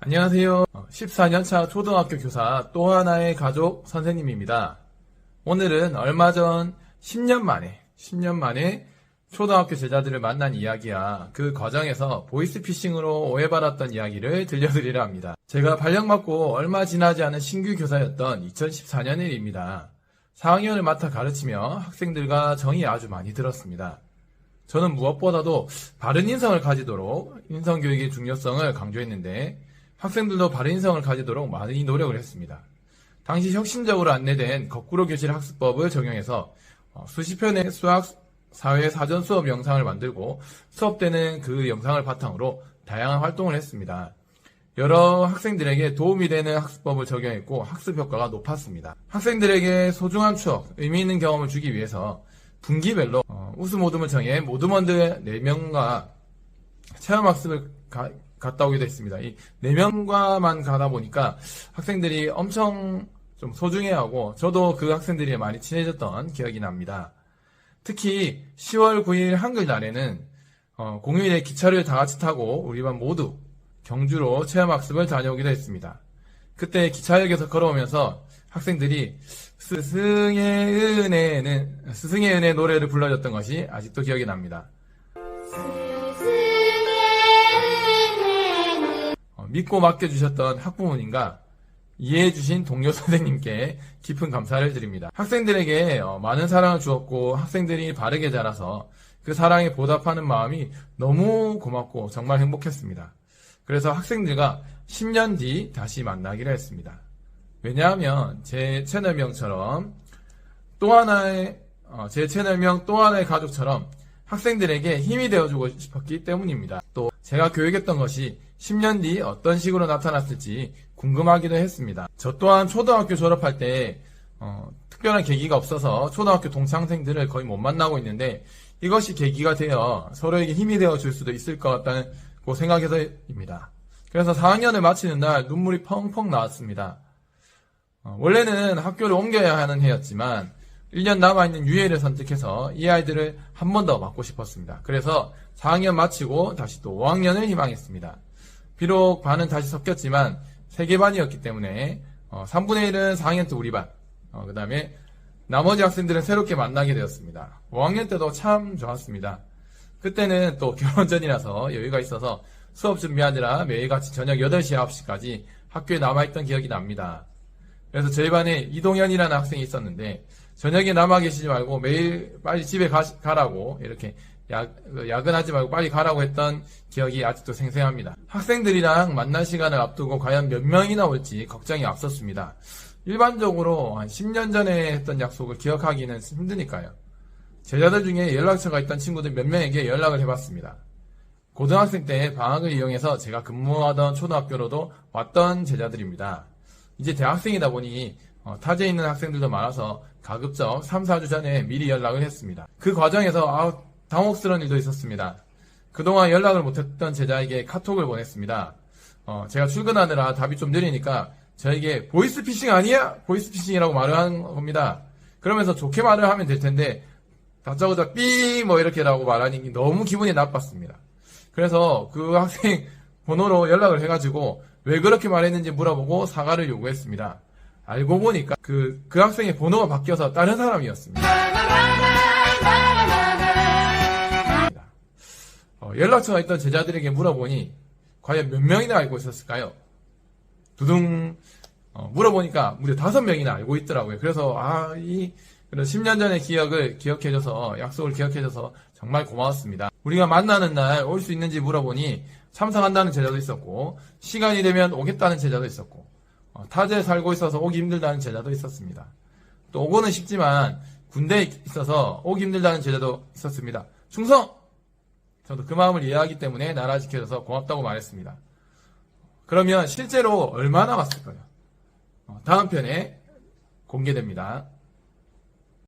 안녕하세요. 14년차 초등학교 교사 또 하나의 가족 선생님입니다. 오늘은 얼마 전 10년 만에 초등학교 제자들을 만난 이야기야 그 과정에서 보이스피싱으로 오해받았던 이야기를 들려드리려 합니다. 제가 발령받고 얼마 지나지 않은 신규 교사였던 2014년 일입니다. 4학년을 맡아 가르치며 학생들과 정이 아주 많이 들었습니다. 저는 무엇보다도 바른 인성을 가지도록 인성교육의 중요성을 강조했는데 학생들도 바른 인성을 가지도록 많이 노력을 했습니다. 당시 혁신적으로 안내된 거꾸로 교실 학습법을 적용해서 수십 편의 수학, 사회, 사전 수업 영상을 만들고 수업 때는 그 영상을 바탕으로 다양한 활동을 했습니다. 여러 학생들에게 도움이 되는 학습법을 적용했고 학습 효과가 높았습니다. 학생들에게 소중한 추억, 의미 있는 경험을 주기 위해서 분기별로 우수 모둠을 정해 모둠원들 4명과 체험학습을 갔다 오기도 했습니다. 이 4명과만 가다 보니까 학생들이 엄청 좀 소중해하고 저도 그 학생들이 많이 친해졌던 기억이 납니다. 특히 10월 9일 한글날에는 공휴일에 기차를 다 같이 타고 우리 반 모두 경주로 체험학습을 다녀오기도 했습니다. 그때 기차역에서 걸어오면서 학생들이 스승의 은혜 노래를 불러줬던 것이 아직도 기억이 납니다. 믿고 맡겨주셨던 학부모님과 이해해주신 동료 선생님께 깊은 감사를 드립니다. 학생들에게 많은 사랑을 주었고 학생들이 바르게 자라서 그 사랑에 보답하는 마음이 너무 고맙고 정말 행복했습니다. 그래서 학생들과 10년 뒤 다시 만나기로 했습니다. 왜냐하면 제 채널명처럼 제 채널명 또 하나의 가족처럼 학생들에게 힘이 되어주고 싶었기 때문입니다. 또 제가 교육했던 것이 10년 뒤 어떤 식으로 나타났을지 궁금하기도 했습니다. 저 또한 초등학교 졸업할 때 특별한 계기가 없어서 초등학교 동창생들을 거의 못 만나고 있는데 이것이 계기가 되어 서로에게 힘이 되어줄 수도 있을 것 같다고 생각해서입니다. 그래서 4학년을 마치는 날 눈물이 펑펑 나왔습니다. 원래는 학교를 옮겨야 하는 해였지만 1년 남아있는 유예를 선택해서 이 아이들을 한 번 더 맡고 싶었습니다. 그래서 4학년 마치고 다시 또 5학년을 희망했습니다. 비록 반은 다시 섞였지만 3개 반이었기 때문에 3분의 1은 4학년 때 우리 반, 그 다음에 나머지 학생들은 새롭게 만나게 되었습니다. 5학년 때도 참 좋았습니다. 그때는 또 결혼 전이라서 여유가 있어서 수업 준비하느라 매일같이 저녁 8시, 9시까지 학교에 남아있던 기억이 납니다. 그래서 저희 반에 이동현이라는 학생이 있었는데 저녁에 남아 계시지 말고 매일 빨리 집에 가라고 이렇게 야근하지 말고 빨리 가라고 했던 기억이 아직도 생생합니다. 학생들이랑 만날 시간을 앞두고 과연 몇 명이나 올지 걱정이 앞섰습니다. 일반적으로 한 10년 전에 했던 약속을 기억하기는 힘드니까요. 제자들 중에 연락처가 있던 친구들 몇 명에게 연락을 해봤습니다. 고등학생 때 방학을 이용해서 제가 근무하던 초등학교로도 왔던 제자들입니다. 이제 대학생이다 보니 타지에 있는 학생들도 많아서 가급적 3, 4주 전에 미리 연락을 했습니다. 그 과정에서 당혹스러운 일도 있었습니다. 그동안 연락을 못했던 제자에게 카톡을 보냈습니다. 제가 출근하느라 답이 좀 느리니까 저에게 보이스피싱 아니야? 보이스피싱이라고 말을 하는 겁니다. 그러면서 좋게 말을 하면 될 텐데 다짜고짜 삐 이렇게라고 말하니 너무 기분이 나빴습니다. 그래서 그 학생 번호로 연락을 해가지고 왜 그렇게 말했는지 물어보고 사과를 요구했습니다. 알고 보니까 그 학생의 번호가 바뀌어서 다른 사람이었습니다. 연락처가 있던 제자들에게 물어보니 과연 몇 명이나 알고 있었을까요? 두둥 물어보니까 무려 5명이나 알고 있더라고요. 그래서 그런 10년 전의 기억을 기억해줘서 약속을 기억해줘서 정말 고마웠습니다. 우리가 만나는 날 올 수 있는지 물어보니 참석한다는 제자도 있었고 시간이 되면 오겠다는 제자도 있었고 타지에 살고 있어서 오기 힘들다는 제자도 있었습니다. 또 오고는 싶지만 군대에 있어서 오기 힘들다는 제자도 있었습니다. 충성! 저도 그 마음을 이해하기 때문에 나라 지켜줘서 고맙다고 말했습니다. 그러면 실제로 얼마 남았을까요? 다음 편에 공개됩니다.